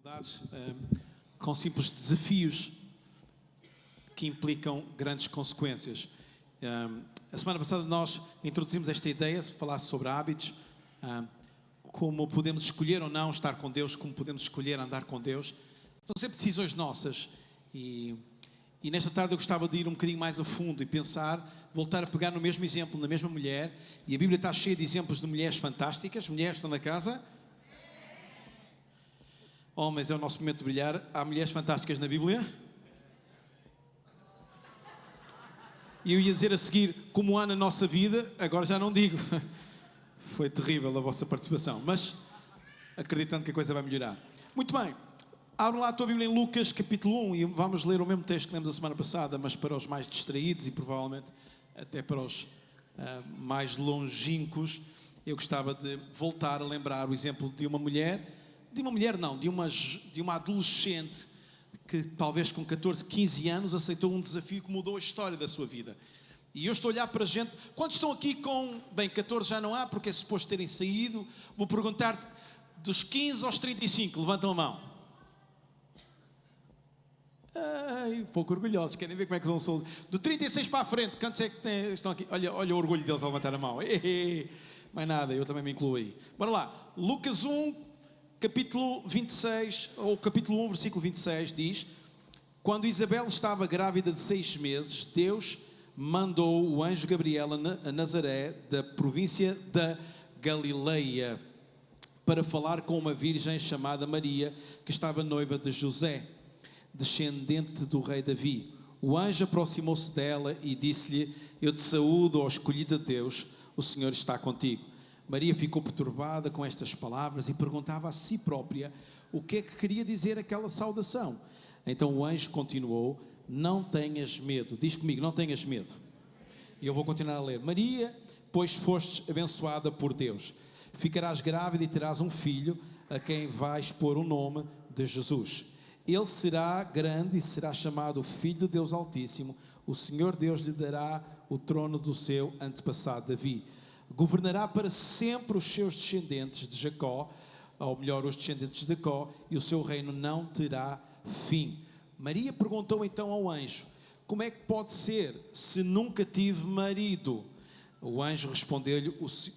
dificuldades, com simples desafios que implicam grandes consequências. A semana passada nós introduzimos esta ideia, falar sobre hábitos, como podemos escolher ou não estar com Deus, como podemos escolher andar com Deus. São sempre decisões nossas e nesta tarde eu gostava de ir um bocadinho mais a fundo e pensar, voltar a pegar no mesmo exemplo, na mesma mulher, e a Bíblia está cheia de exemplos de mulheres fantásticas. Mulheres estão na casa? Homens, é o nosso momento de brilhar. Há mulheres fantásticas na Bíblia? E eu ia dizer a seguir, como há na nossa vida, agora já não digo. Foi terrível a vossa participação, mas acreditando que a coisa vai melhorar. Muito bem, abram lá a tua Bíblia em Lucas capítulo 1 e vamos ler o mesmo texto que lemos a semana passada, mas para os mais distraídos e provavelmente até para os mais longínquos. Eu gostava de voltar a lembrar o exemplo de uma mulher, de uma adolescente que talvez com 14, 15 anos aceitou um desafio que mudou a história da sua vida. E eu estou a olhar para gente. Quantos estão aqui com... Bem, 14 já não há, porque é suposto terem saído. Vou perguntar dos 15 aos 35. Levantam a mão. Ai, pouco orgulhosos. Querem ver como é que são? Do 36 para a frente. Quantos é que estão aqui? Olha o orgulho deles a levantar a mão. Mais nada, eu também me incluo aí. Bora lá. Lucas 1, capítulo 26, ou capítulo 1, versículo 26, diz: quando Isabel estava grávida de 6 meses, Deus mandou o anjo Gabriel a Nazaré, da província da Galileia, para falar com uma virgem chamada Maria, que estava noiva de José, descendente do rei Davi. O anjo aproximou-se dela e disse-lhe: eu te saúdo, ó escolhida de Deus, o Senhor está contigo. Maria ficou perturbada com estas palavras e perguntava a si própria o que é que queria dizer aquela saudação. Então o anjo continuou: não tenhas medo. Diz comigo, não tenhas medo. E eu vou continuar a ler. Maria, pois fostes abençoada por Deus. Ficarás grávida e terás um filho, a quem vais pôr o nome de Jesus. Ele será grande e será chamado Filho de Deus Altíssimo. O Senhor Deus lhe dará o trono do seu antepassado Davi. Governará para sempre os seus descendentes de Jacó, ou melhor, os descendentes de Jacó, e o seu reino não terá fim. Maria perguntou então ao anjo: como é que pode ser, se nunca tive marido? O anjo respondeu-lhe: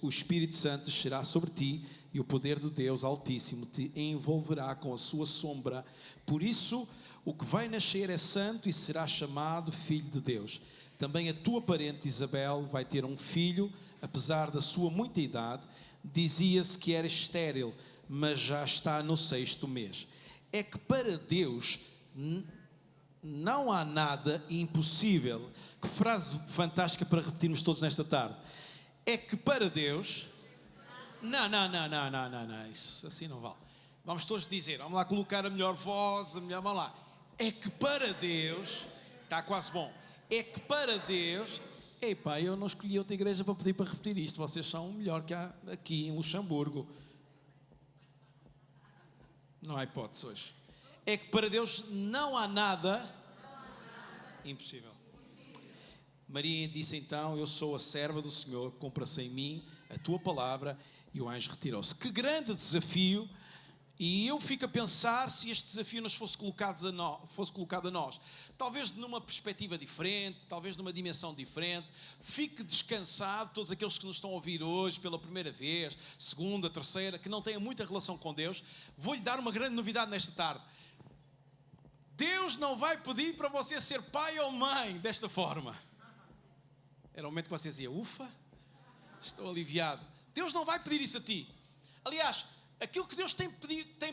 o Espírito Santo descerá sobre ti, e o poder de Deus Altíssimo te envolverá com a sua sombra. Por isso, o que vai nascer é santo e será chamado Filho de Deus. Também a tua parente Isabel vai ter um filho, apesar da sua muita idade. Dizia-se que era estéril, mas já está no 6º mês. É que para Deus não há nada impossível. Que frase fantástica para repetirmos todos nesta tarde. É que para Deus... Não, isso assim não vale. Vamos todos dizer, vamos lá colocar a melhor voz, vamos lá. É que para Deus... Está quase bom. É que para Deus... Epá, eu não escolhi outra igreja para pedir para repetir isto. Vocês são o melhor que há aqui em Luxemburgo. Não há hipótese hoje. É que para Deus não há nada impossível. Maria disse então: eu sou a serva do Senhor, cumpra-se em mim a tua palavra. E o anjo retirou-se. Que grande desafio! E eu fico a pensar se este desafio nos fosse colocado a nós. Talvez numa perspectiva diferente, talvez numa dimensão diferente. Fique descansado, todos aqueles que nos estão a ouvir hoje pela primeira vez, segunda, terceira, que não têm muita relação com Deus. Vou-lhe dar uma grande novidade nesta tarde. Deus não vai pedir para você ser pai ou mãe desta forma. Era o momento que você dizia: ufa, estou aliviado. Deus não vai pedir isso a ti. Aliás, aquilo que Deus tem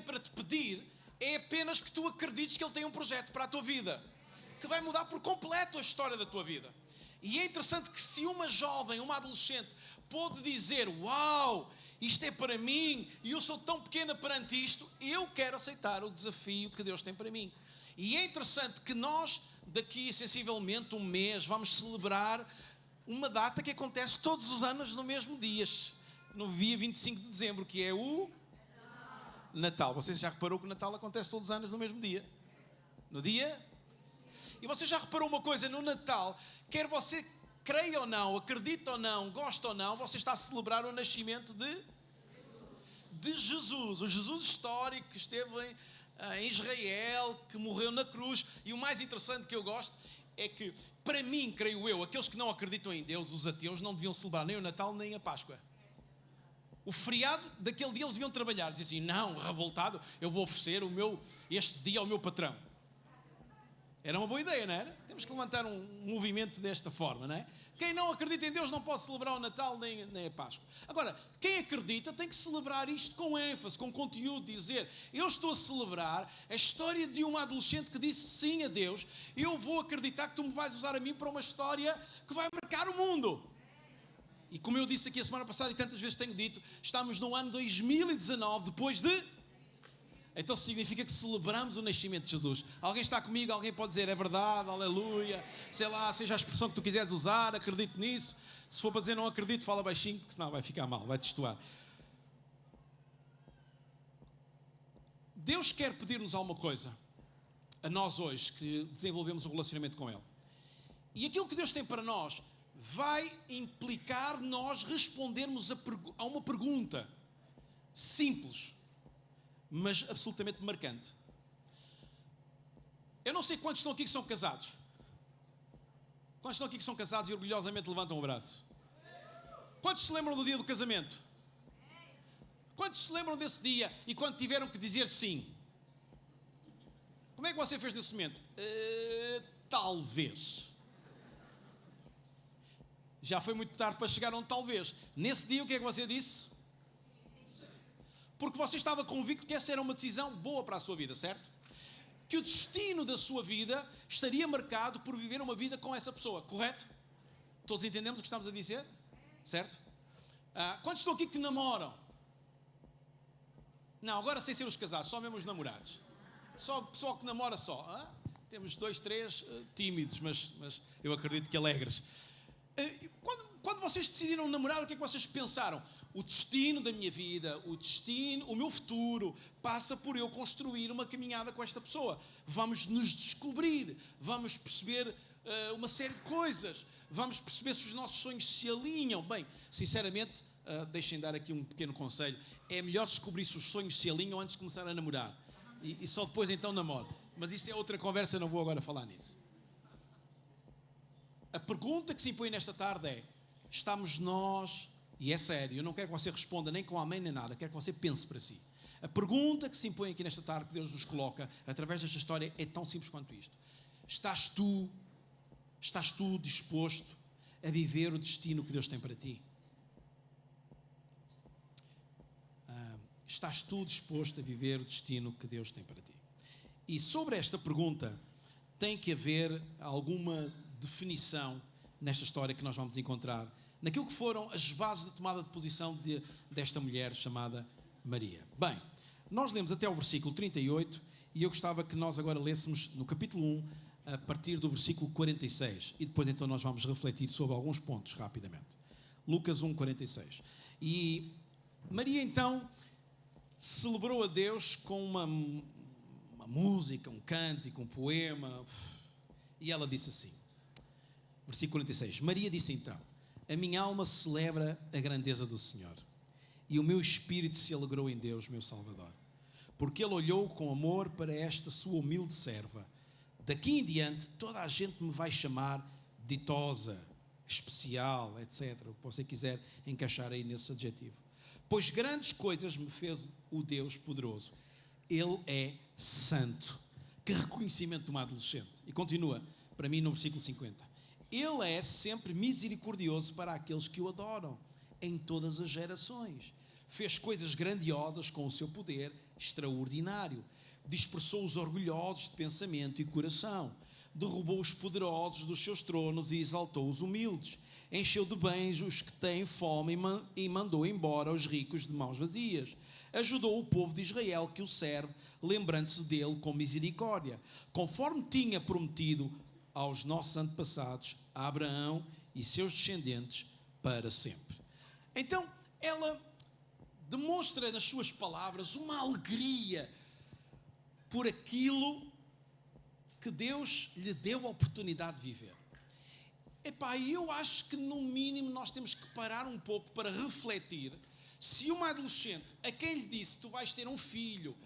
para te pedir é apenas que tu acredites que Ele tem um projeto para a tua vida, que vai mudar por completo a história da tua vida. E é interessante que se uma jovem, uma adolescente pôde dizer: uau, isto é para mim e eu sou tão pequena perante isto, eu quero aceitar o desafio que Deus tem para mim. E é interessante que nós, daqui sensivelmente um mês, vamos celebrar uma data que acontece todos os anos no mesmo dia, no dia 25 de dezembro, que é o Natal. Você já reparou que o Natal acontece todos os anos no mesmo dia? No dia? E você já reparou uma coisa no Natal? Quer você creia ou não, acredite ou não, goste ou não, você está a celebrar o nascimento de Jesus. O Jesus histórico que esteve em Israel, que morreu na cruz. E o mais interessante que eu gosto é que, para mim, creio eu, aqueles que não acreditam em Deus, os ateus, não deviam celebrar nem o Natal nem a Páscoa. O feriado daquele dia eles deviam trabalhar. Dizem assim, não, revoltado, eu vou oferecer este dia ao meu patrão. Era uma boa ideia, não era? Temos que levantar um movimento desta forma, não é? Quem não acredita em Deus não pode celebrar o Natal nem a Páscoa. Agora, quem acredita tem que celebrar isto com ênfase, com conteúdo, dizer, eu estou a celebrar a história de uma adolescente que disse sim a Deus, eu vou acreditar que tu me vais usar a mim para uma história que vai marcar o mundo. E como eu disse aqui a semana passada e tantas vezes tenho dito, estamos no ano 2019, depois de... Então significa que celebramos o nascimento de Jesus. Alguém está comigo, alguém pode dizer, é verdade, aleluia, sei lá, seja a expressão que tu quiseres usar, acredito nisso. Se for para dizer não acredito, fala baixinho, porque senão vai ficar mal, vai destoar. Deus quer pedir-nos alguma coisa, a nós hoje, que desenvolvemos um relacionamento com Ele. E aquilo que Deus tem para nós vai implicar nós respondermos a uma pergunta simples, mas absolutamente marcante. Eu não sei quantos estão aqui que são casados. Quantos estão aqui que são casados e orgulhosamente levantam o braço? Quantos se lembram do dia do casamento? Quantos se lembram desse dia e quando tiveram que dizer sim? Como é que você fez nesse momento? Talvez. Já foi muito tarde para chegar a um talvez. Nesse dia o que é que você disse? Porque você estava convicto que essa era uma decisão boa para a sua vida, certo? Que o destino da sua vida estaria marcado por viver uma vida com essa pessoa, correto? Todos entendemos o que estamos a dizer? Certo? Quantos estão aqui que namoram? Não, agora sem ser os casados, só mesmo os namorados. Só o pessoal que namora só. Temos 2, 3 tímidos, mas eu acredito que alegres. Quando vocês decidiram namorar, o que é que vocês pensaram? O destino da minha vida, o meu futuro, passa por eu construir uma caminhada com esta pessoa. Vamos nos descobrir, vamos perceber uma série de coisas, vamos perceber se os nossos sonhos se alinham. Bem, sinceramente, deixem dar aqui um pequeno conselho, é melhor descobrir se os sonhos se alinham antes de começar a namorar. E só depois então namoro. Mas isso é outra conversa, não vou agora falar nisso. A pergunta que se impõe nesta tarde é, estamos nós... E é sério, eu não quero que você responda nem com amém nem nada, quero que você pense para si. A pergunta que se impõe aqui nesta tarde, que Deus nos coloca, através desta história, é tão simples quanto isto. Estás tu disposto a viver o destino que Deus tem para ti? Estás tu disposto a viver o destino que Deus tem para ti? E sobre esta pergunta, tem que haver alguma definição nesta história que nós vamos encontrar, naquilo que foram as bases da tomada de posição desta mulher chamada Maria. Bem, nós lemos até o versículo 38 e eu gostava que nós agora lêssemos no capítulo 1, a partir do versículo 46. E depois então nós vamos refletir sobre alguns pontos rapidamente. Lucas 1, 46. E Maria então celebrou a Deus com uma música, um cântico, um poema. E ela disse assim, versículo 46. Maria disse então, a minha alma celebra a grandeza do Senhor, e o meu espírito se alegrou em Deus, meu Salvador, porque Ele olhou com amor para esta sua humilde serva. Daqui em diante, toda a gente me vai chamar ditosa, especial, etc. O que você quiser encaixar aí nesse adjetivo. Pois grandes coisas me fez o Deus poderoso. Ele é santo. Que reconhecimento de uma adolescente. E continua, para mim, no versículo 50. Ele é sempre misericordioso para aqueles que o adoram, em todas as gerações. Fez coisas grandiosas com o seu poder extraordinário. Dispersou os orgulhosos de pensamento e coração. Derrubou os poderosos dos seus tronos e exaltou os humildes. Encheu de bens os que têm fome e mandou embora os ricos de mãos vazias. Ajudou o povo de Israel que o serve, lembrando-se dele com misericórdia, conforme tinha prometido aos nossos antepassados, a Abraão e seus descendentes para sempre. Então, ela demonstra nas suas palavras uma alegria por aquilo que Deus lhe deu a oportunidade de viver. Epá, eu acho que no mínimo nós temos que parar um pouco para refletir se uma adolescente a quem lhe disse tu vais ter um filho,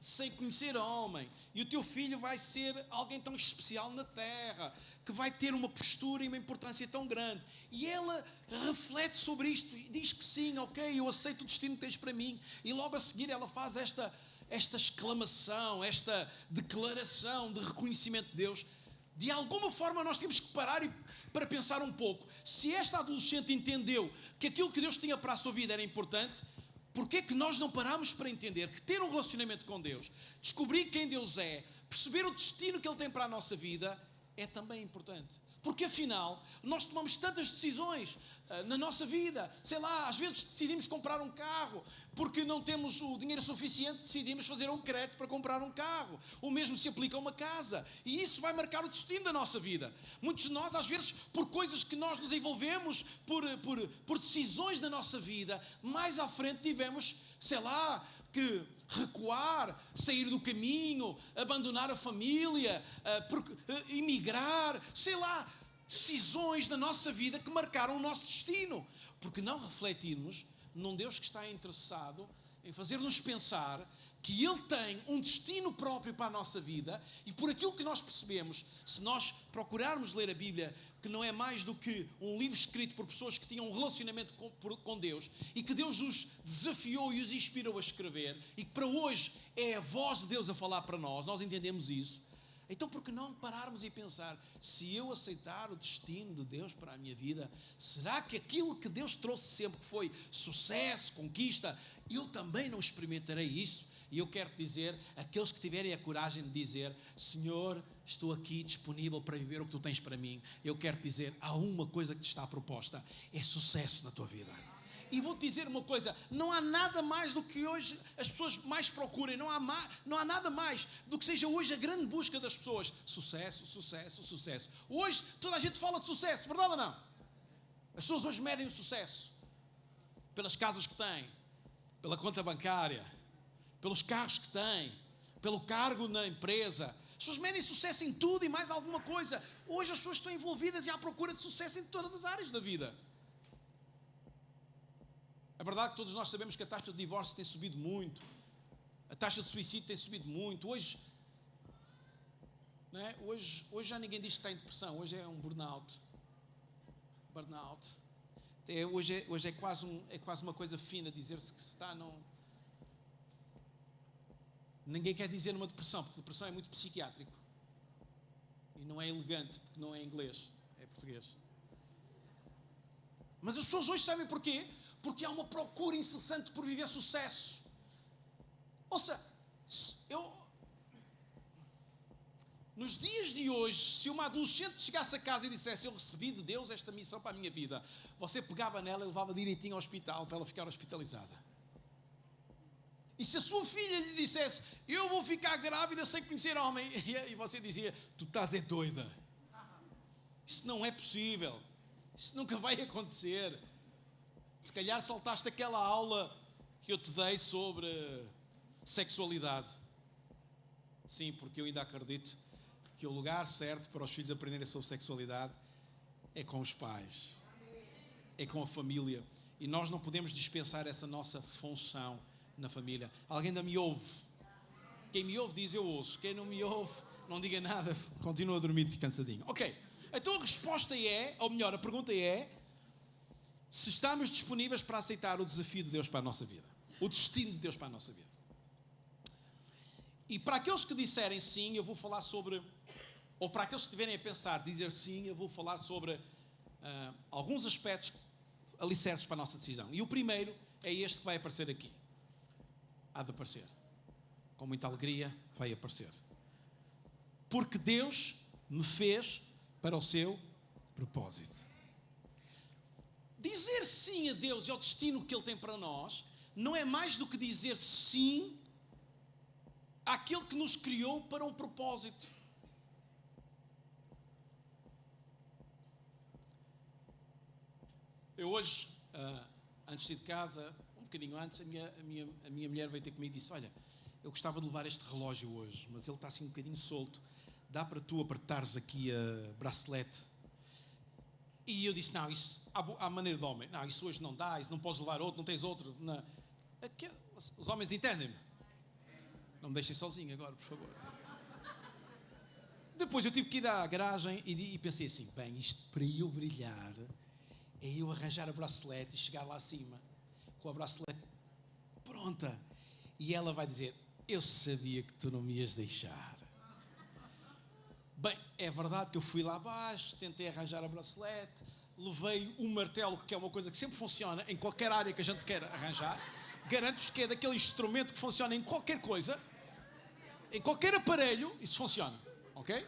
sem conhecer homem, e o teu filho vai ser alguém tão especial na terra, que vai ter uma postura e uma importância tão grande. E ela reflete sobre isto e diz que sim, ok, eu aceito o destino que tens para mim. E logo a seguir ela faz esta exclamação, esta declaração de reconhecimento de Deus. De alguma forma nós temos que parar para pensar um pouco. Se esta adolescente entendeu que aquilo que Deus tinha para a sua vida era importante, porquê é que nós não paramos para entender que ter um relacionamento com Deus, descobrir quem Deus é, perceber o destino que Ele tem para a nossa vida, é também importante? Porque afinal, nós tomamos tantas decisões na nossa vida. Sei lá, às vezes decidimos comprar um carro, porque não temos o dinheiro suficiente, decidimos fazer um crédito para comprar um carro. O mesmo se aplica a uma casa. E isso vai marcar o destino da nossa vida. Muitos de nós, às vezes, por coisas que nós nos envolvemos, por decisões da nossa vida, mais à frente tivemos, sei lá, que recuar, sair do caminho, abandonar a família, emigrar, sei lá, decisões da nossa vida que marcaram o nosso destino, porque não refletirmos num Deus que está interessado em fazer-nos pensar que Ele tem um destino próprio para a nossa vida. E por aquilo que nós percebemos, se nós procurarmos ler a Bíblia, que não é mais do que um livro escrito por pessoas que tinham um relacionamento com Deus, e que Deus os desafiou e os inspirou a escrever, e que para hoje é a voz de Deus a falar para nós entendemos isso. Então por que não pararmos e pensar, se eu aceitar o destino de Deus para a minha vida, será que aquilo que Deus trouxe sempre, que foi sucesso, conquista, eu também não experimentarei isso? E eu quero te dizer, aqueles que tiverem a coragem de dizer, Senhor, estou aqui disponível para viver o que Tu tens para mim, eu quero te dizer, há uma coisa que te está proposta, é sucesso na tua vida. E vou-te dizer uma coisa, não há nada mais do que hoje as pessoas mais procurem, não há nada mais do que seja hoje a grande busca das pessoas. Sucesso, sucesso, sucesso. Hoje toda a gente fala de sucesso, verdade ou não? As pessoas hoje medem o sucesso pelas casas que têm, pela conta bancária, pelos carros que têm, pelo cargo na empresa. As pessoas medem sucesso em tudo e mais alguma coisa. Hoje as pessoas estão envolvidas e à procura de sucesso em todas as áreas da vida. É verdade que todos nós sabemos que a taxa de divórcio tem subido muito, a taxa de suicídio tem subido muito. Hoje, não é? Hoje já ninguém diz que está em depressão, hoje é um burnout. Hoje é quase uma coisa fina dizer-se que se está num... Ninguém quer dizer numa depressão, porque depressão é muito psiquiátrico. E não é elegante, porque não é inglês, é português. Mas as pessoas hoje sabem porquê? Porque há uma procura incessante por viver sucesso. Ouça, nos dias de hoje, se uma adolescente chegasse a casa e dissesse, eu recebi de Deus esta missão para a minha vida, você pegava nela e levava direitinho ao hospital para ela ficar hospitalizada. E se a sua filha lhe dissesse, eu vou ficar grávida sem conhecer homem, e você dizia, tu estás é doida. Isso não é possível. Isso nunca vai acontecer. Se calhar saltaste aquela aula que eu te dei sobre sexualidade. Sim, porque eu ainda acredito que o lugar certo para os filhos aprenderem sobre sexualidade é com os pais, é com a família. E nós não podemos dispensar essa nossa função na família. Alguém ainda me ouve? Quem me ouve diz eu ouço. Quem não me ouve, não diga nada, continua a dormir descansadinho. Ok, então a resposta é, ou melhor, a pergunta é, se estamos disponíveis para aceitar o desafio de Deus para a nossa vida, o destino de Deus para a nossa vida. E para aqueles que disserem sim, eu vou falar sobre, ou para aqueles que estiverem a pensar, dizer sim, eu vou falar sobre alguns aspectos alicerces para a nossa decisão. E o primeiro é este que vai aparecer aqui. Há de aparecer. Com muita alegria vai aparecer. Porque Deus me fez para o seu propósito. Dizer sim a Deus e ao destino que Ele tem para nós não é mais do que dizer sim àquele que nos criou para um propósito. Eu hoje, antes de ir de casa, um bocadinho antes, a minha mulher veio ter comigo e disse, olha, eu gostava de levar este relógio hoje, mas ele está assim um bocadinho solto, dá para tu apertares aqui a bracelete? E eu disse, não, isso, à maneira de homem, não, isso hoje não dá, isso não podes levar outro, não tens outro. Não. Os homens entendem-me. Não me deixem sozinho agora, por favor. Depois eu tive que ir à garagem e pensei assim, bem, isto para eu brilhar é eu arranjar a bracelete e chegar lá acima com a bracelete pronta. E ela vai dizer, eu sabia que tu não me ias deixar. Bem, é verdade que eu fui lá abaixo, tentei arranjar a bracelete, levei um martelo, que é uma coisa que sempre funciona em qualquer área que a gente queira arranjar. Garanto-vos que é daquele instrumento que funciona em qualquer coisa, em qualquer aparelho, isso funciona. Ok?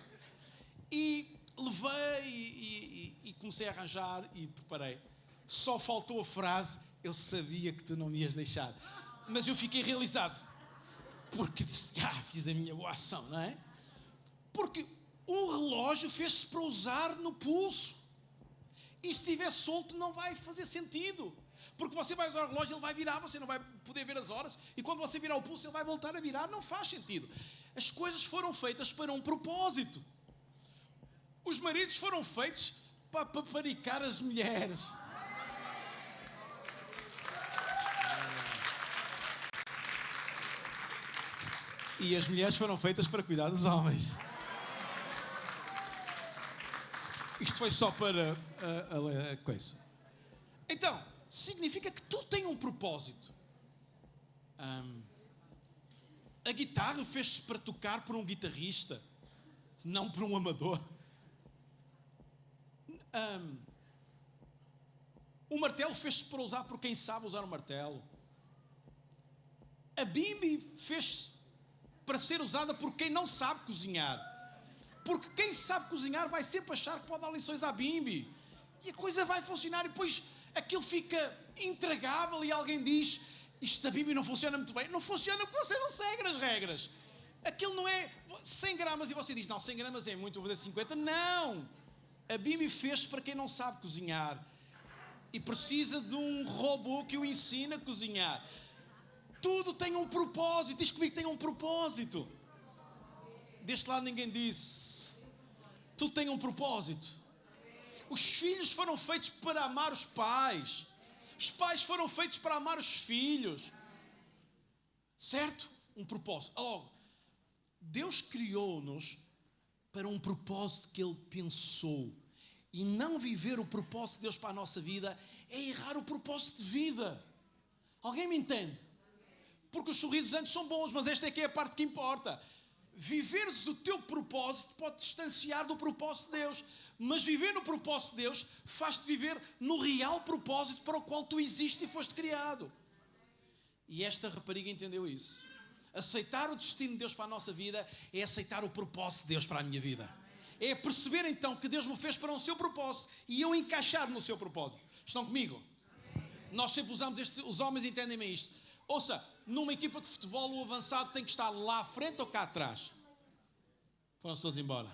E levei e comecei a arranjar e preparei. Só faltou a frase, eu sabia que tu não me ias deixar. Mas eu fiquei realizado. Porque disse, fiz a minha boa ação, não é? Porque o relógio fez-se para usar no pulso. E se estiver solto não vai fazer sentido. Porque você vai usar o relógio, ele vai virar, você não vai poder ver as horas. E quando você virar o pulso, ele vai voltar a virar. Não faz sentido. As coisas foram feitas para um propósito. Os maridos foram feitos para paparicar as mulheres. E as mulheres foram feitas para cuidar dos homens. Isto foi só para a coisa. Então, significa que tudo tem um propósito. A guitarra fez-se para tocar por um guitarrista, não por um amador. O martelo fez-se para usar por quem sabe usar o martelo. A bimbi fez-se para ser usada por quem não sabe cozinhar. Porque quem sabe cozinhar vai sempre achar que pode dar lições à bimbi. E a coisa vai funcionar e depois aquilo fica intragável e alguém diz, isto da bimbi não funciona muito bem. Não funciona porque você não segue as regras. Aquilo não é 100 gramas e você diz, não, 100 gramas é muito, vou fazer 50. Não! A bimbi fez para quem não sabe cozinhar. E precisa de um robô que o ensine a cozinhar. Tudo tem um propósito. Diz comigo que tem um propósito. Deste lado ninguém disse. Tudo tem um propósito. Os filhos foram feitos para amar os pais. Os pais foram feitos para amar os filhos. Certo? Um propósito. Logo, Deus criou-nos para um propósito que Ele pensou. E não viver o propósito de Deus para a nossa vida é errar o propósito de vida. Alguém me entende? Porque os sorrisos antes são bons, mas esta é que é a parte que importa. Viveres o teu propósito pode distanciar do propósito de Deus. Mas viver no propósito de Deus faz-te viver no real propósito para o qual tu existes e foste criado. E esta rapariga entendeu isso. Aceitar o destino de Deus para a nossa vida é aceitar o propósito de Deus para a minha vida. É perceber então que Deus me fez para um seu propósito e eu encaixar no seu propósito. Estão comigo? Nós sempre usamos os homens entendem isto. Ouça, numa equipa de futebol o avançado tem que estar lá à frente ou cá atrás? Foram-se todos embora.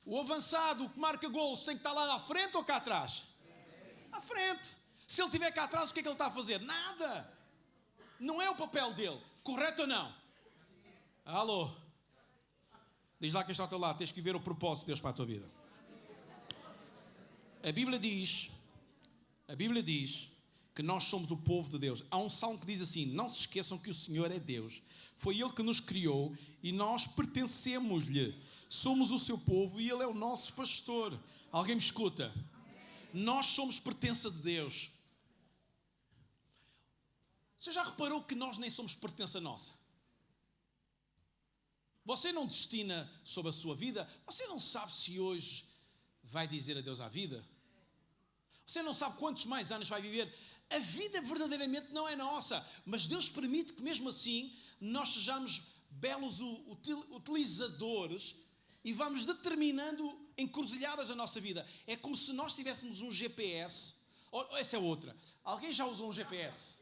O avançado, o que marca golos, tem que estar lá à frente ou cá atrás? À frente. Se ele estiver cá atrás, o que é que ele está a fazer? Nada. Não é o papel dele. Correto ou não? Alô? Diz lá quem está ao teu lado, tens que ver o propósito de Deus para a tua vida. A Bíblia diz que nós somos o povo de Deus. Há um salmo que diz assim, não se esqueçam que o Senhor é Deus. Foi Ele que nos criou e nós pertencemos-lhe. Somos o seu povo e Ele é o nosso pastor. Alguém me escuta? Nós somos pertença de Deus. Você já reparou que nós nem somos pertença nossa? Você não destina sobre a sua vida, você não sabe se hoje vai dizer adeus à vida. Você não sabe quantos mais anos vai viver. A vida verdadeiramente não é nossa, mas Deus permite que mesmo assim nós sejamos belos utilizadores e vamos determinando encruzilhadas da nossa vida. É como se nós tivéssemos um GPS. Essa é outra. Alguém já usou um GPS?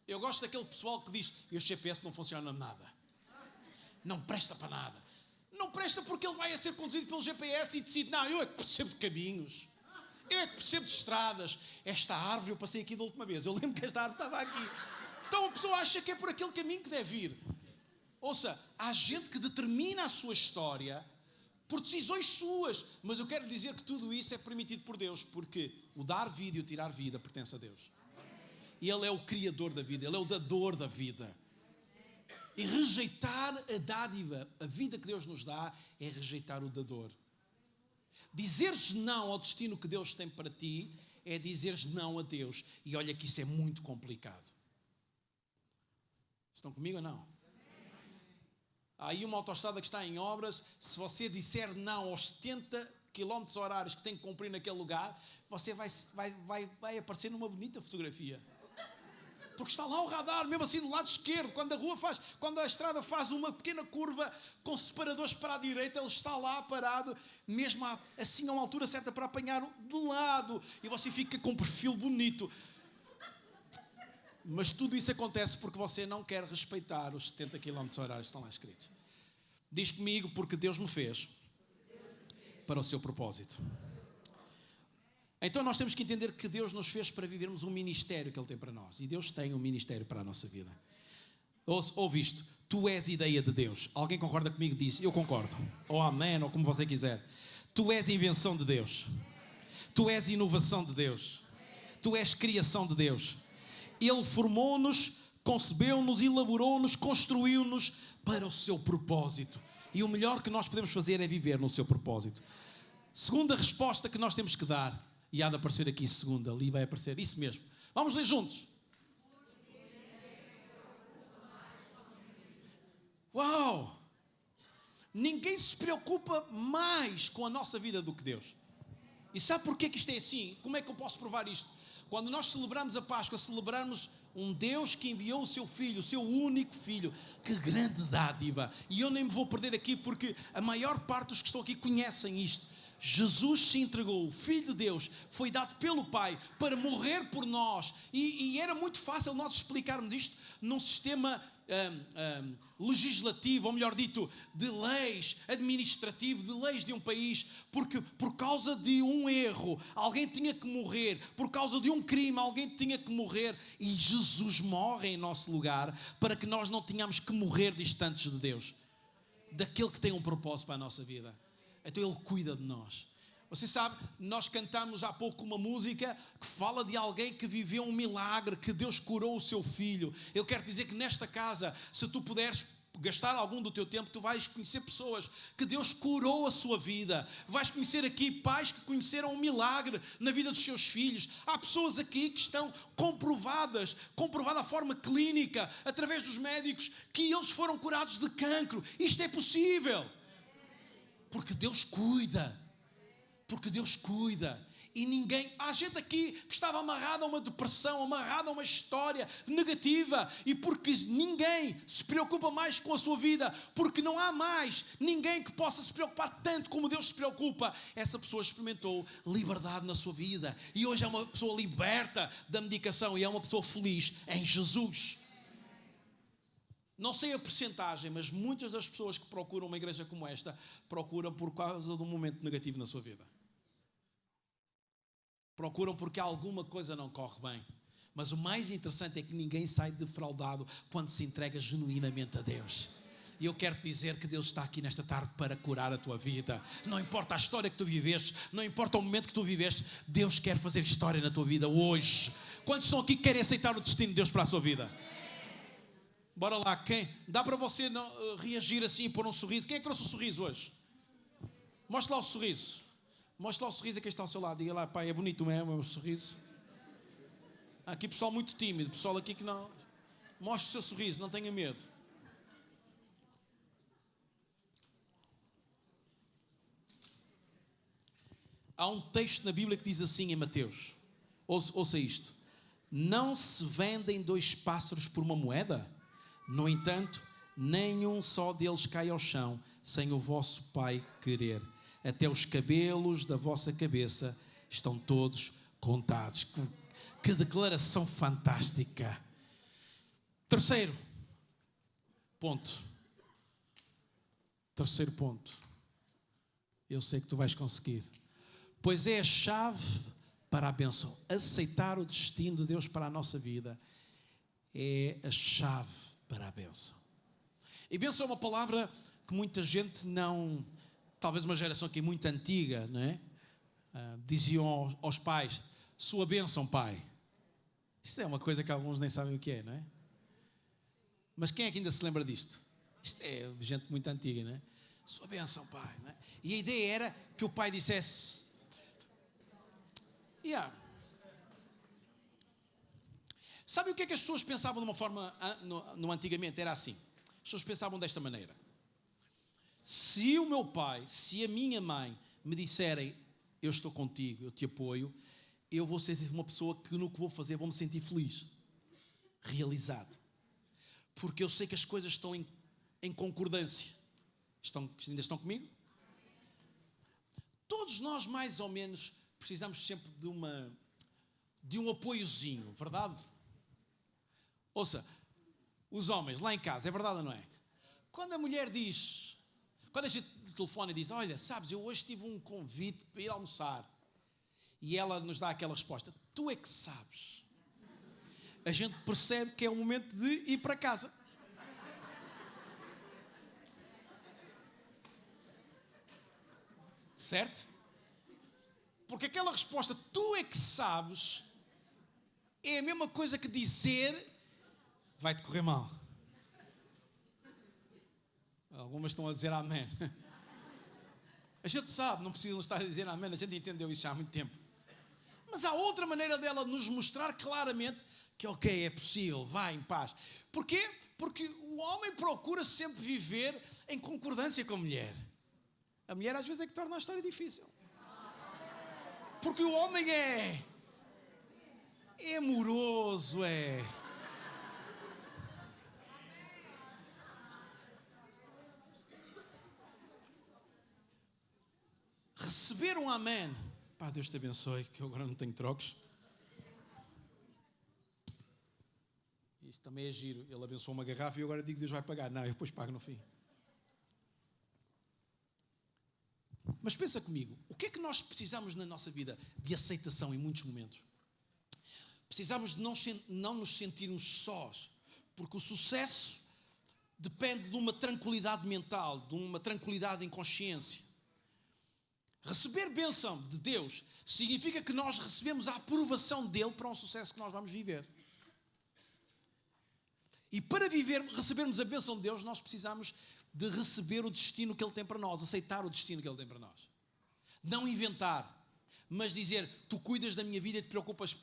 Eu gosto daquele pessoal que diz, este GPS não funciona nada. Não presta para nada. Não presta porque ele vai a ser conduzido pelo GPS e decide, não, eu é que percebo de caminhos. Eu é que percebo de estradas. Esta árvore, eu passei aqui da última vez. Eu lembro que esta árvore estava aqui. Então a pessoa acha que é por aquele caminho que deve ir. Ouça, há gente que determina a sua história por decisões suas. Mas eu quero dizer que tudo isso é permitido por Deus. Porque o dar vida e o tirar vida pertence a Deus. E Ele é o criador da vida. Ele é o dador da vida. E rejeitar a dádiva, a vida que Deus nos dá, é rejeitar o dador. Dizeres não ao destino que Deus tem para ti, é dizeres não a Deus. E olha que isso é muito complicado. Estão comigo ou não? Há aí uma autoestrada que está em obras. Se você disser não aos 70 km horários que tem que cumprir naquele lugar, você vai aparecer numa bonita fotografia. Porque está lá o radar, mesmo assim do lado esquerdo, quando a estrada faz uma pequena curva com separadores para a direita, ele está lá parado, mesmo assim a uma altura certa para apanhar de lado, e você fica com um perfil bonito. Mas tudo isso acontece porque você não quer respeitar os 70 km horários que estão lá escritos. Diz comigo, porque Deus me fez para o seu propósito. Então nós temos que entender que Deus nos fez para vivermos um ministério que Ele tem para nós. E Deus tem um ministério para a nossa vida. Ouve isto, tu és ideia de Deus. Alguém concorda comigo? Diz, eu concordo. Ou amém, ou como você quiser. Tu és invenção de Deus. Tu és inovação de Deus. Tu és criação de Deus. Ele formou-nos, concebeu-nos, elaborou-nos, construiu-nos para o seu propósito. E o melhor que nós podemos fazer é viver no seu propósito. Segunda resposta que nós temos que dar. E há de aparecer aqui segunda, ali vai aparecer, isso mesmo. Vamos ler juntos. Uau! Ninguém se preocupa mais com a nossa vida do que Deus. E sabe porquê que isto é assim? Como é que eu posso provar isto? Quando nós celebramos a Páscoa, celebramos um Deus que enviou o seu Filho, o seu único Filho. Que grande dádiva! E eu nem me vou perder aqui porque a maior parte dos que estão aqui conhecem isto. Jesus se entregou, o Filho de Deus foi dado pelo Pai para morrer por nós e era muito fácil nós explicarmos isto num sistema legislativo, ou melhor dito, de leis, administrativo, de leis de um país, porque por causa de um erro alguém tinha que morrer, por causa de um crime alguém tinha que morrer, e Jesus morre em nosso lugar para que nós não tenhamos que morrer distantes de Deus, daquele que tem um propósito para a nossa vida. Então Ele cuida de nós. Você sabe, nós cantamos há pouco uma música que fala de alguém que viveu um milagre, que Deus curou o seu filho. Eu quero dizer que nesta casa, se tu puderes gastar algum do teu tempo, tu vais conhecer pessoas que Deus curou a sua vida. Vais conhecer aqui pais que conheceram um milagre na vida dos seus filhos. Há pessoas aqui que estão comprovada a forma clínica, através dos médicos, que eles foram curados de cancro. Isto é possível. Porque Deus cuida. Porque Deus cuida. E ninguém... Há gente aqui que estava amarrada a uma depressão, amarrada a uma história negativa. E porque ninguém se preocupa mais com a sua vida, porque não há mais ninguém que possa se preocupar tanto como Deus se preocupa, essa pessoa experimentou liberdade na sua vida. E hoje é uma pessoa liberta da medicação e é uma pessoa feliz em Jesus. Não sei a percentagem, mas muitas das pessoas que procuram uma igreja como esta, procuram por causa de um momento negativo na sua vida. Procuram porque alguma coisa não corre bem. Mas o mais interessante é que ninguém sai defraudado quando se entrega genuinamente a Deus. E eu quero te dizer que Deus está aqui nesta tarde para curar a tua vida. Não importa a história que tu viveste, não importa o momento que tu viveste, Deus quer fazer história na tua vida hoje. Quantos estão aqui que querem aceitar o destino de Deus para a sua vida? Bora lá, quem? Dá para você não, reagir assim e pôr um sorriso? Quem é que trouxe o sorriso hoje? Mostra lá o sorriso. Mostra lá o sorriso a quem está ao seu lado. Diga lá, pai, é bonito mesmo o sorriso. Há aqui pessoal muito tímido, pessoal aqui que não... Mostre o seu sorriso, não tenha medo. Há um texto na Bíblia que diz assim em Mateus. Ouça isto. Não se vendem 2 pássaros por uma moeda? No entanto, nenhum só deles cai ao chão, sem o vosso Pai querer. Até os cabelos da vossa cabeça estão todos contados. Que declaração fantástica. Terceiro ponto. Terceiro ponto. Eu sei que tu vais conseguir. Pois é a chave para a bênção. Aceitar o destino de Deus para a nossa vida é a chave para a bênção. E bênção é uma palavra que muita gente não... Talvez uma geração aqui muito antiga, não é? Diziam aos pais, sua bênção, pai. Isto é uma coisa que alguns nem sabem o que é, não é? Mas quem é que ainda se lembra disto? Isto é gente muito antiga, não é? Sua bênção, pai. Não é? E a ideia era que o pai dissesse... Sabe o que é que as pessoas pensavam de uma forma... No antigamente era assim. As pessoas pensavam desta maneira. Se o meu pai, se a minha mãe me disserem, eu estou contigo, eu te apoio, eu vou ser uma pessoa que no que vou fazer vou me sentir feliz, realizado. Porque eu sei que as coisas estão em concordância. Ainda estão comigo? Todos nós, mais ou menos, precisamos sempre de um apoiozinho, verdade? Ouça, os homens lá em casa, é verdade ou não é? Quando a mulher diz, quando a gente telefona e diz, olha, sabes, eu hoje tive um convite para ir almoçar, e ela nos dá aquela resposta, tu é que sabes. A gente percebe que é o momento de ir para casa. Certo? Porque aquela resposta, tu é que sabes, é a mesma coisa que dizer, vai-te correr mal. Algumas estão a dizer amém. A gente sabe, não precisam estar a dizer amém, a gente entendeu isso já há muito tempo. Mas há outra maneira dela nos mostrar claramente que ok, é possível, vai em paz. Porquê? Porque o homem procura sempre viver em concordância com a mulher. A mulher às vezes é que torna a história difícil. Porque o homem é amoroso, receber um amém. Pá, Deus te abençoe, que eu agora não tenho trocos. Isto também é giro. Ele abençoou uma garrafa e eu agora digo que Deus vai pagar. Não, eu depois pago no fim. Mas pensa comigo, o que é que nós precisamos na nossa vida de aceitação em muitos momentos? Precisamos de não nos sentirmos sós, porque o sucesso depende de uma tranquilidade mental, de uma tranquilidade em consciência. Receber bênção de Deus significa que nós recebemos a aprovação dele para um sucesso que nós vamos viver. E para recebermos a bênção de Deus, nós precisamos de receber o destino que ele tem para nós, aceitar o destino que ele tem para nós. Não inventar, mas dizer, tu cuidas da minha vida e te preocupas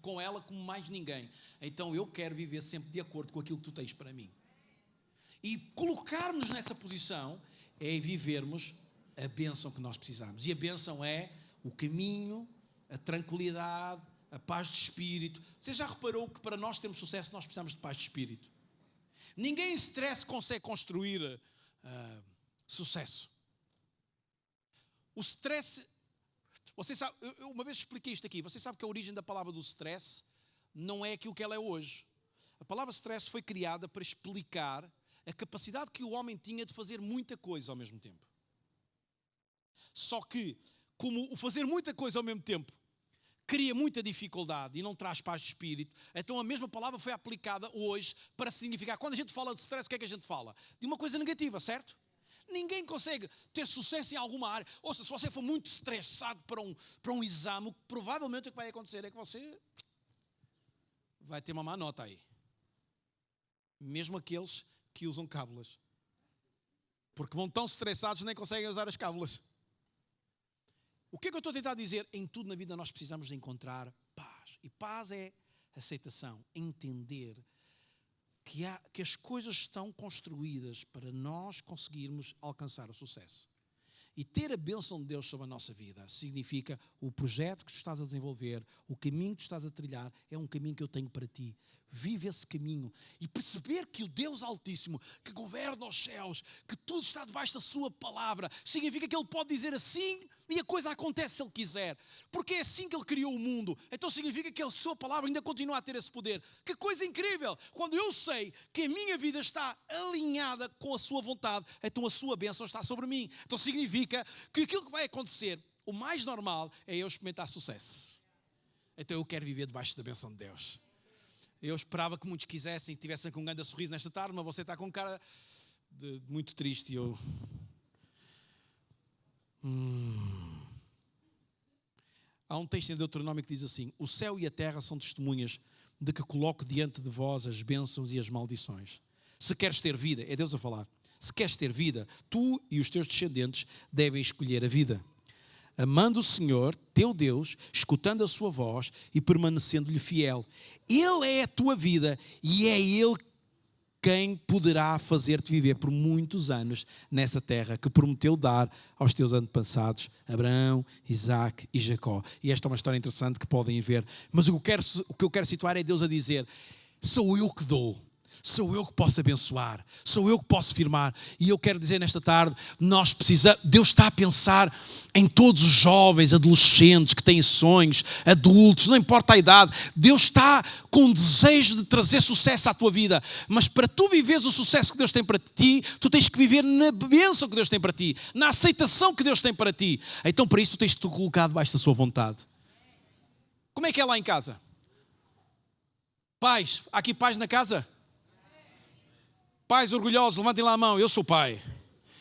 com ela como mais ninguém. Então eu quero viver sempre de acordo com aquilo que tu tens para mim. E colocarmos nessa posição é vivermos a bênção que nós precisamos. E a bênção é o caminho, a tranquilidade, a paz de espírito. Você já reparou que para nós termos sucesso nós precisamos de paz de espírito? Ninguém em stress consegue construir sucesso. O stress, você sabe, eu uma vez expliquei isto aqui, você sabe que a origem da palavra do stress não é aquilo que ela é hoje. A palavra stress foi criada para explicar a capacidade que o homem tinha de fazer muita coisa ao mesmo tempo. Só que, como o fazer muita coisa ao mesmo tempo cria muita dificuldade e não traz paz de espírito, então a mesma palavra foi aplicada hoje para significar, quando a gente fala de stress, o que é que a gente fala? De uma coisa negativa, certo? Ninguém consegue ter sucesso em alguma área. Ou seja, se você for muito estressado para um exame, provavelmente o que vai acontecer é que você vai ter uma má nota aí. Mesmo aqueles que usam cábulas. Porque vão tão estressados nem conseguem usar as cábulas. O que é que eu estou a tentar dizer? Em tudo na vida nós precisamos de encontrar paz. E paz é aceitação, entender que as coisas estão construídas para nós conseguirmos alcançar o sucesso. E ter a bênção de Deus sobre a nossa vida significa o projeto que tu estás a desenvolver, o caminho que tu estás a trilhar, é um caminho que eu tenho para ti. Vive esse caminho e perceber que o Deus Altíssimo, que governa os céus, que tudo está debaixo da sua palavra, significa que Ele pode dizer assim e a coisa acontece se Ele quiser. Porque é assim que Ele criou o mundo. Então significa que a sua palavra ainda continua a ter esse poder. Que coisa incrível! Quando eu sei que a minha vida está alinhada com a sua vontade, então a sua bênção está sobre mim. Então significa que aquilo que vai acontecer, o mais normal é eu experimentar sucesso. Então eu quero viver debaixo da bênção de Deus. Eu esperava que muitos quisessem e tivessem com um grande sorriso nesta tarde, mas você está com cara de muito triste e eu... Há um texto em Deuteronômio que diz assim: o céu e a terra são testemunhas de que coloco diante de vós as bênçãos e as maldições. Se queres ter vida, é Deus a falar. Se queres ter vida, tu e os teus descendentes devem escolher a vida, amando o Senhor, teu Deus, escutando a sua voz e permanecendo-lhe fiel. Ele é a tua vida e é Ele quem poderá fazer-te viver por muitos anos nessa terra que prometeu dar aos teus antepassados, Abraão, Isaac e Jacó. E esta é uma história interessante que podem ver. Mas o que eu quero situar é Deus a dizer, sou eu que dou. Sou eu que posso abençoar, sou eu que posso firmar. E eu quero dizer nesta tarde, nós precisamos, Deus está a pensar em todos os jovens, adolescentes que têm sonhos, adultos, não importa a idade. Deus está com um desejo de trazer sucesso à tua vida. Mas para tu viveres o sucesso que Deus tem para ti, tu tens que viver na bênção que Deus tem para ti, na aceitação que Deus tem para ti. Então para isso tu tens de te colocar debaixo da sua vontade. Como é que é lá em casa? Pais, há aqui pais na casa? Pais orgulhosos, levantem lá a mão. Eu sou pai.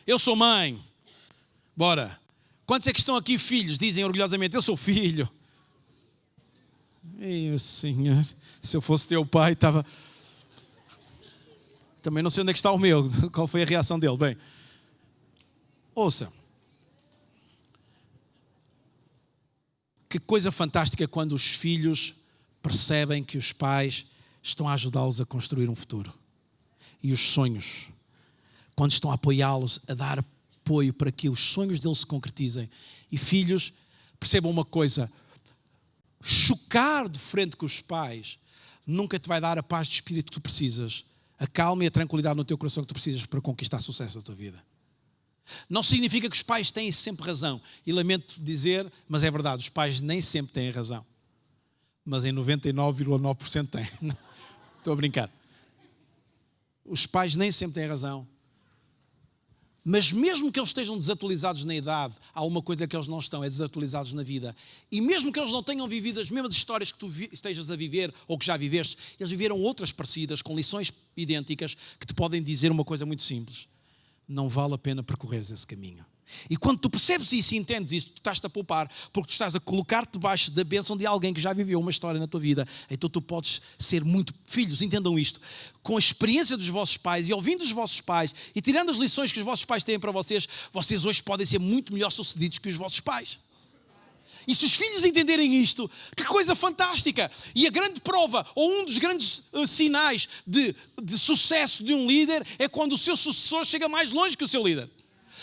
Eu sou mãe. Bora. Quantos é que estão aqui filhos? Dizem orgulhosamente, eu sou filho. Ei, Senhor, se eu fosse teu pai, estava... Também não sei onde é que está o meu. Qual foi a reação dele? Bem, ouça. Que coisa fantástica quando os filhos percebem que os pais estão a ajudá-los a construir um futuro. E os sonhos, quando estão a apoiá-los, a dar apoio para que os sonhos deles se concretizem. E filhos, percebam uma coisa, chocar de frente com os pais nunca te vai dar a paz de espírito que tu precisas, a calma e a tranquilidade no teu coração que tu precisas para conquistar sucesso na tua vida. Não significa que os pais têm sempre razão. E lamento dizer, mas é verdade, os pais nem sempre têm razão. Mas em 99,9% têm. Não, estou a brincar. Os pais nem sempre têm razão. Mas mesmo que eles estejam desatualizados na idade, há uma coisa que eles não estão, é desatualizados na vida. E mesmo que eles não tenham vivido as mesmas histórias que tu estejas a viver, ou que já viveste, eles viveram outras parecidas, com lições idênticas, que te podem dizer uma coisa muito simples. Não vale a pena percorreres esse caminho. E quando tu percebes isso e entendes isso, tu estás-te a poupar, porque tu estás a colocar-te debaixo da bênção de alguém que já viveu uma história na tua vida. Então tu podes ser muito... Filhos, entendam isto. Com a experiência dos vossos pais e ouvindo os vossos pais e tirando as lições que os vossos pais têm para vocês, vocês hoje podem ser muito melhor sucedidos que os vossos pais. E se os filhos entenderem isto, que coisa fantástica! E a grande prova, ou um dos grandes sinais de sucesso de um líder, é quando o seu sucessor chega mais longe que o seu líder.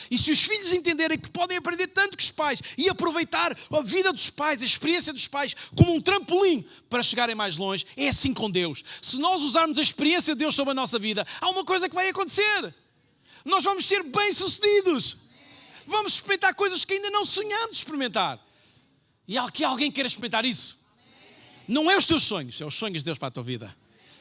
E se os filhos entenderem que podem aprender tanto que os pais e aproveitar a vida dos pais, a experiência dos pais, como um trampolim para chegarem mais longe, é assim com Deus. Se nós usarmos a experiência de Deus sobre a nossa vida, há uma coisa que vai acontecer. Nós vamos ser bem-sucedidos. Vamos experimentar coisas que ainda não sonhamos experimentar. E aqui alguém quer experimentar isso. Não é os teus sonhos, é os sonhos de Deus para a tua vida.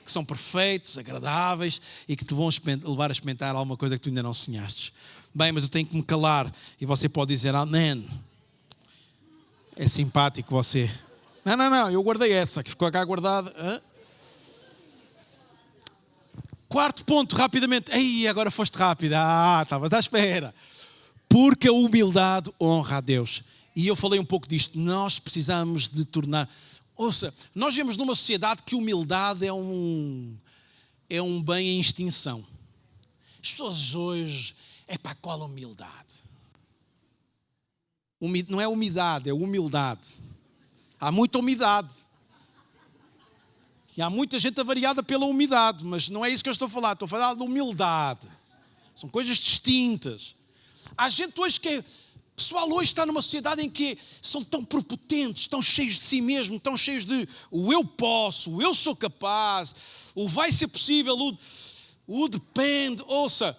Que são perfeitos, agradáveis e que te vão levar a experimentar alguma coisa que tu ainda não sonhaste. Bem, mas eu tenho que me calar. E você pode dizer, amém. É simpático você. Não, eu guardei essa, que ficou cá guardada. Quarto ponto, rapidamente. Ei, agora foste rápida. Estavas à espera. Porque a humildade honra a Deus. E eu falei um pouco disto. Nós precisamos de tornar... Ouça, nós vivemos numa sociedade que humildade é um bem em extinção. As pessoas hoje... qual humildade? Não é umidade, é humildade. Há muita umidade. E há muita gente avariada pela umidade, mas não é isso que eu estou a falar. Estou a falar de humildade. São coisas distintas. Há gente hoje que... O pessoal hoje está numa sociedade em que são tão prepotentes, tão cheios de si mesmo, tão cheios de o eu posso, o eu sou capaz, o vai ser possível, o depende. Ouça,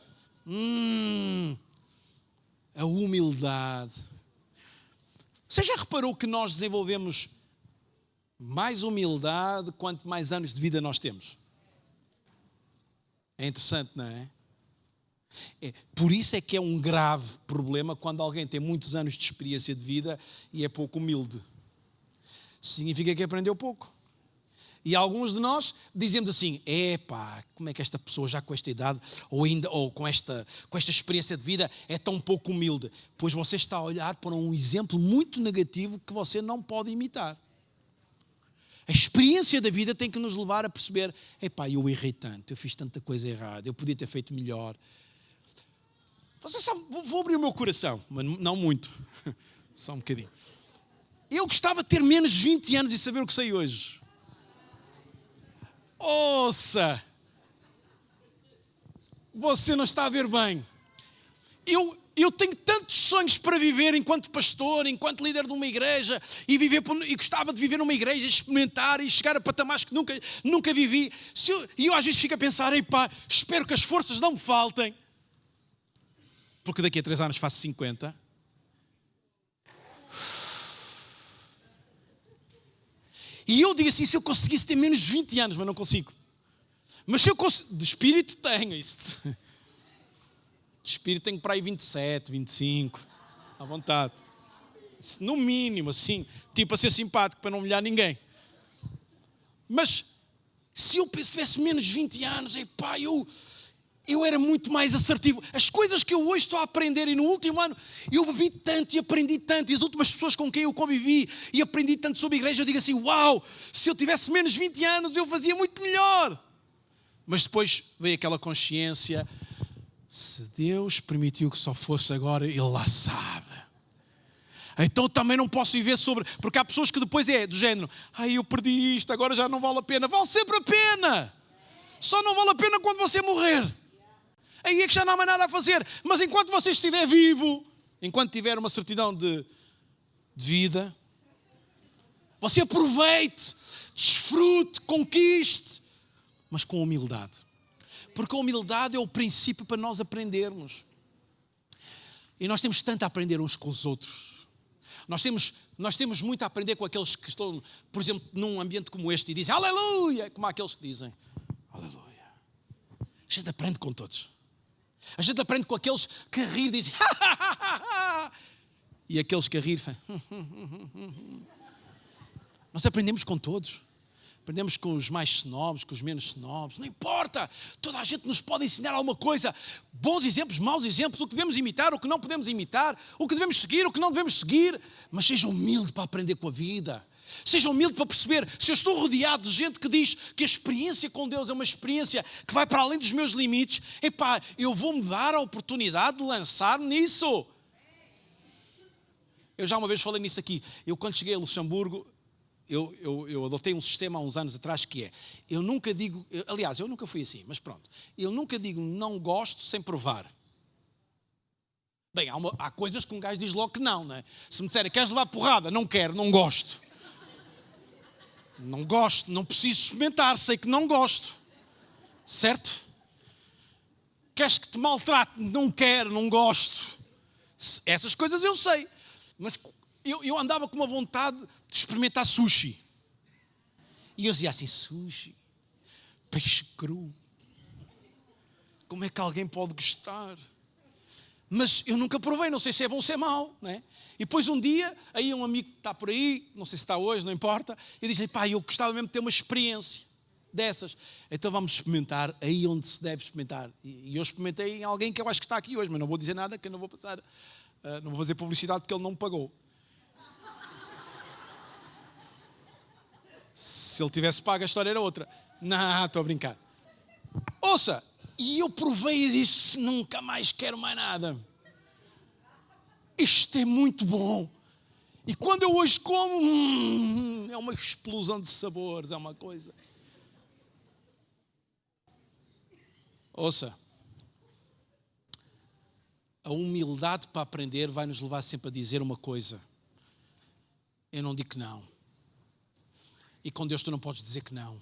a humildade. Você já reparou que nós desenvolvemos mais humildade quanto mais anos de vida nós temos? É interessante, não é? Por isso é que é um grave problema quando alguém tem muitos anos de experiência de vida e é pouco humilde. Significa que aprendeu pouco. E alguns de nós dizemos assim, como é que esta pessoa já com esta idade ou com esta experiência de vida é tão pouco humilde? Pois você está a olhar para um exemplo muito negativo que você não pode imitar. A experiência da vida tem que nos levar a perceber, epá, eu errei tanto, eu fiz tanta coisa errada, eu podia ter feito melhor. Você sabe, vou abrir o meu coração, mas não muito, só um bocadinho. Eu gostava de ter menos 20 anos e saber o que sei hoje. Ouça! Você não está a ver bem. Eu tenho tantos sonhos para viver enquanto pastor, enquanto líder de uma igreja, e gostava de viver numa igreja, experimentar e chegar a patamares que nunca vivi. E eu às vezes fico a pensar, epá, espero que as forças não me faltem, porque daqui a 3 anos faço 50. E eu digo assim, se eu conseguisse ter menos 20 anos, mas não consigo. Mas se eu consigo, de espírito tenho isto. De espírito tenho para aí 27, 25, à vontade. No mínimo, assim, tipo a ser simpático para não humilhar ninguém. Mas se eu tivesse menos 20 anos, epá, eu era muito mais assertivo. As coisas que eu hoje estou a aprender, e no último ano eu bebi tanto e aprendi tanto, e as últimas pessoas com quem eu convivi e aprendi tanto sobre a igreja, eu digo assim, uau, se eu tivesse menos 20 anos eu fazia muito melhor. Mas depois veio aquela consciência, se Deus permitiu que só fosse agora, Ele lá sabe. Então também não posso viver sobre... Porque há pessoas que depois do género, eu perdi isto, agora já não vale a pena. Vale sempre a pena. Só não vale a pena quando você morrer. Aí é que já não há mais nada a fazer. Mas enquanto você estiver vivo, enquanto tiver uma certidão de vida, você aproveite, desfrute, conquiste, mas com humildade. Porque a humildade é o princípio para nós aprendermos. E nós temos tanto a aprender uns com os outros. Nós temos muito a aprender com aqueles que estão, por exemplo, num ambiente como este e dizem aleluia, como há aqueles que dizem aleluia. A gente aprende com todos. A gente aprende com aqueles que a rir dizem e aqueles que a rir nós aprendemos com todos. Aprendemos com os mais snobs, com os menos snobs, não importa, toda a gente nos pode ensinar alguma coisa, bons exemplos, maus exemplos, o que devemos imitar, o que não podemos imitar, o que devemos seguir, o que não devemos seguir, mas seja humilde para aprender com a vida, seja humilde para perceber, se eu estou rodeado de gente que diz que a experiência com Deus é uma experiência que vai para além dos meus limites, epá, eu vou-me dar a oportunidade de lançar-me nisso. Eu já uma vez falei nisso aqui, eu quando cheguei a Luxemburgo, eu adotei um sistema há uns anos atrás que é, eu nunca digo, aliás, eu nunca fui assim, mas pronto, eu nunca digo não gosto sem provar. Bem, há coisas que um gajo diz logo que não, não é? Se me disserem, queres levar porrada? Não quero, não gosto. Não gosto, não preciso experimentar, sei que não gosto. Certo? Queres que te maltrate? Não quero, não gosto. Essas coisas eu sei, mas eu andava com uma vontade de experimentar sushi. E eu dizia assim, sushi, peixe cru. Como é que alguém pode gostar? Mas eu nunca provei, não sei se é bom ou se é mau. Não é? E depois um dia, aí um amigo que está por aí, não sei se está hoje, não importa, eu disse-lhe, pá, eu gostava mesmo de ter uma experiência dessas. Então vamos experimentar aí onde se deve experimentar. E eu experimentei em alguém que eu acho que está aqui hoje, mas não vou dizer nada, que eu não vou passar, não vou fazer publicidade porque ele não me pagou. Se ele tivesse pago, a história era outra. Não, estou a brincar. Ouça, e eu provei e disse, nunca mais quero mais nada. Isto é muito bom. E quando eu hoje como, é uma explosão de sabores, é uma coisa. Ouça, a humildade para aprender vai nos levar sempre a dizer uma coisa. Eu não digo que não. E com Deus tu não podes dizer que não.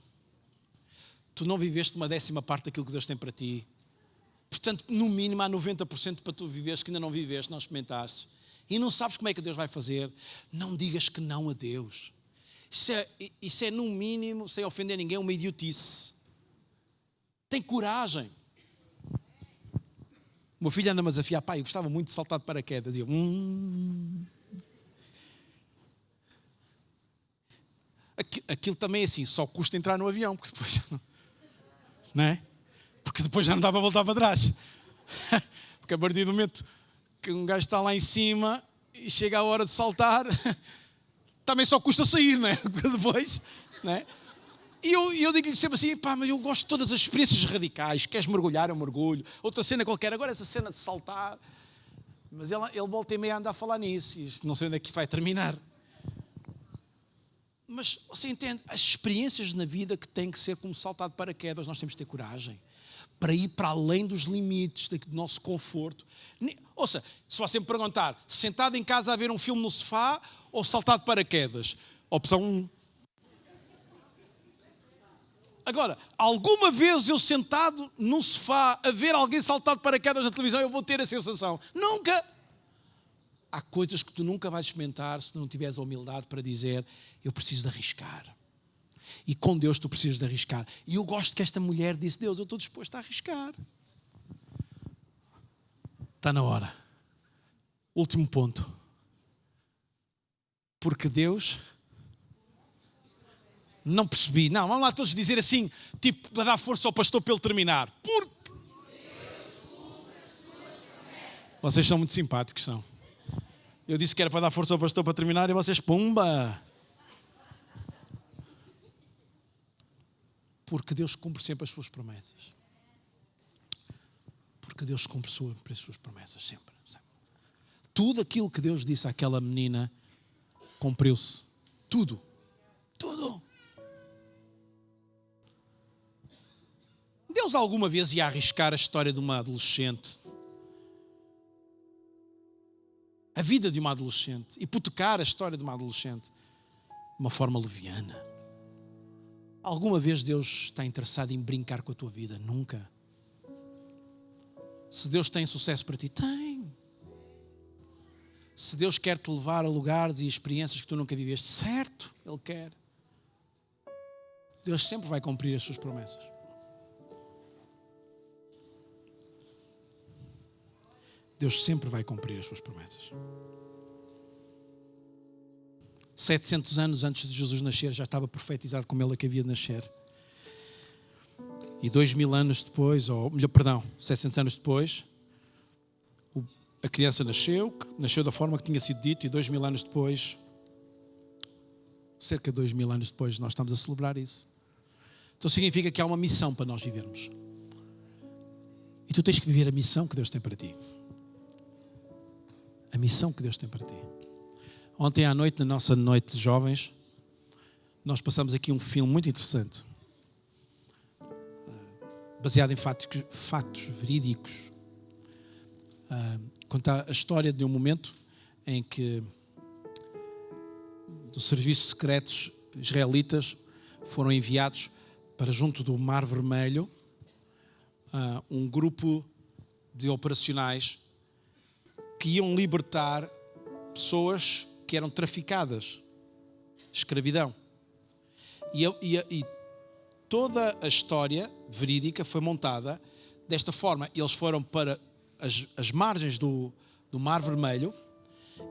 Tu não viveste uma 10ª parte daquilo que Deus tem para ti. Portanto, no mínimo há 90% para tu viveres que ainda não viveste, não experimentaste. E não sabes como é que Deus vai fazer. Não digas que não a Deus. Isso é no mínimo, sem ofender ninguém, uma idiotice. Tem coragem. O meu filho anda-me a desafiar, pai, eu gostava muito de saltar de paraquedas. E eu, Aquilo também é assim, só custa entrar no avião, porque depois não é? Porque depois já não dá para voltar para trás. Porque a partir do momento que um gajo está lá em cima e chega a hora de saltar, também só custa sair, não é? Porque depois Não é? E eu digo-lhe sempre assim, pá, mas eu gosto de todas as experiências radicais. Queres mergulhar, eu mergulho. Outra cena qualquer. Agora essa cena de saltar. Mas ele volta e meia a andar a falar nisso. E não sei onde é que isto vai terminar. Mas você entende? As experiências na vida que têm que ser como saltar de paraquedas. Nós temos que ter coragem para ir para além dos limites do nosso conforto. Ouça, se você me perguntar, sentado em casa a ver um filme no sofá ou saltar de paraquedas? Opção 1. Agora, alguma vez eu sentado num sofá a ver alguém saltar de paraquedas na televisão, eu vou ter a sensação? Nunca! Há coisas que tu nunca vais experimentar se tu não tiveres a humildade para dizer, eu preciso de arriscar. E com Deus tu precisas de arriscar. E eu gosto que esta mulher disse, Deus, eu estou disposto a arriscar. Está na hora. Último ponto. Porque Deus... Não percebi. Não, vamos lá todos dizer assim, tipo, para dar força ao pastor para ele terminar. Porque vocês são muito simpáticos, são. Eu disse que era para dar força ao pastor para terminar e vocês, pumba. Porque Deus cumpre sempre as suas promessas. Porque Deus cumpre as suas promessas, sempre, sempre. Tudo aquilo que Deus disse àquela menina, cumpriu-se. Tudo. Tudo. Deus alguma vez ia arriscar a história de uma adolescente, a vida de uma adolescente, hipotecar a história de uma adolescente de uma forma leviana? Alguma vez Deus está interessado em brincar com a tua vida? Nunca. Se Deus tem sucesso para ti, tem. Se Deus quer te levar a lugares e experiências que tu nunca viveste, certo, Ele quer. Deus sempre vai cumprir as suas promessas. Deus sempre vai cumprir as suas promessas. 700 anos antes de Jesus nascer, já estava profetizado como ele que havia de nascer. E 2000 anos depois, ou melhor, perdão, 700 anos depois, a criança nasceu da forma que tinha sido dito, e 2000 anos depois, cerca de 2000 anos depois, nós estamos a celebrar isso. Então significa que há uma missão para nós vivermos. E tu tens que viver a missão que Deus tem para ti. A missão que Deus tem para ti. Ontem à noite, na nossa noite de jovens, nós passamos aqui um filme muito interessante, baseado em fatos verídicos. Conta a história de um momento em que dos serviços secretos israelitas foram enviados para junto do Mar Vermelho um grupo de operacionais que iam libertar pessoas que eram traficadas, escravidão. E toda a história verídica foi montada desta forma. Eles foram para as margens do Mar Vermelho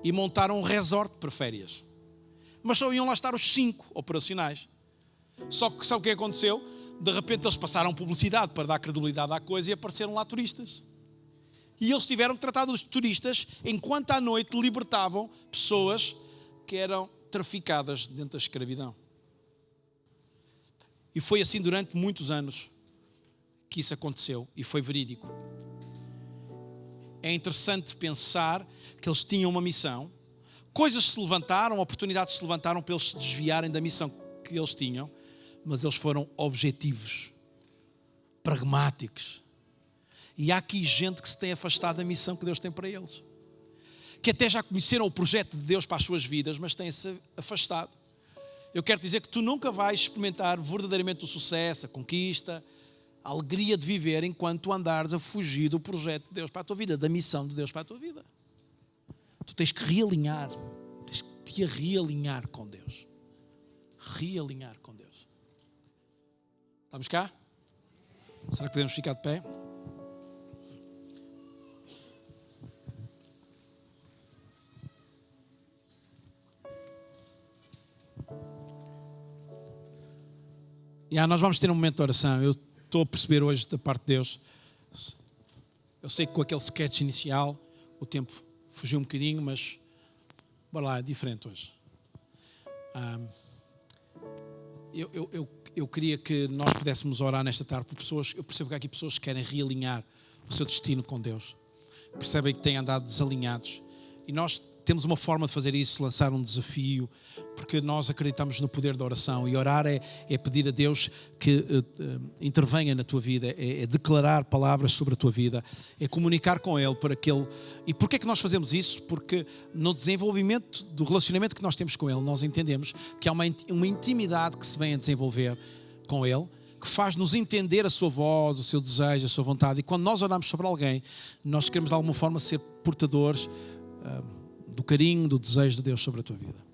e montaram um resort para férias. Mas só iam lá estar os 5 operacionais. Só que sabe o que aconteceu? De repente eles passaram publicidade para dar credibilidade à coisa e apareceram lá turistas. E eles tiveram que tratar dos turistas enquanto à noite libertavam pessoas que eram traficadas dentro da escravidão. E foi assim durante muitos anos que isso aconteceu e foi verídico. É interessante pensar que eles tinham uma missão, coisas se levantaram, oportunidades se levantaram para eles se desviarem da missão que eles tinham, mas eles foram objetivos, pragmáticos. E há aqui gente que se tem afastado da missão que Deus tem para eles. Que até já conheceram o projeto de Deus para as suas vidas, mas têm-se afastado. Eu quero dizer que tu nunca vais experimentar verdadeiramente o sucesso, a conquista, a alegria de viver enquanto tu andares a fugir do projeto de Deus para a tua vida, da missão de Deus para a tua vida. Tu tens que realinhar, tens que te realinhar com Deus. Realinhar com Deus. Estamos cá? Será que podemos ficar de pé? Nós vamos ter um momento de oração. Eu estou a perceber hoje da parte de Deus. Eu sei que com aquele sketch inicial o tempo fugiu um bocadinho, mas bora lá, é diferente hoje. Eu queria que nós pudéssemos orar nesta tarde por pessoas. Eu percebo que há aqui pessoas que querem realinhar o seu destino com Deus. Percebem que têm andado desalinhados. E nós temos uma forma de fazer isso, lançar um desafio, porque nós acreditamos no poder da oração. E orar é pedir a Deus que intervenha na tua vida, é declarar palavras sobre a tua vida, é comunicar com Ele para que Ele... E porquê é que nós fazemos isso? Porque no desenvolvimento do relacionamento que nós temos com Ele, nós entendemos que há uma intimidade que se vem a desenvolver com Ele, que faz-nos entender a sua voz, o seu desejo, a sua vontade. E quando nós oramos sobre alguém, nós queremos de alguma forma ser portadores do carinho, do desejo de Deus sobre a tua vida.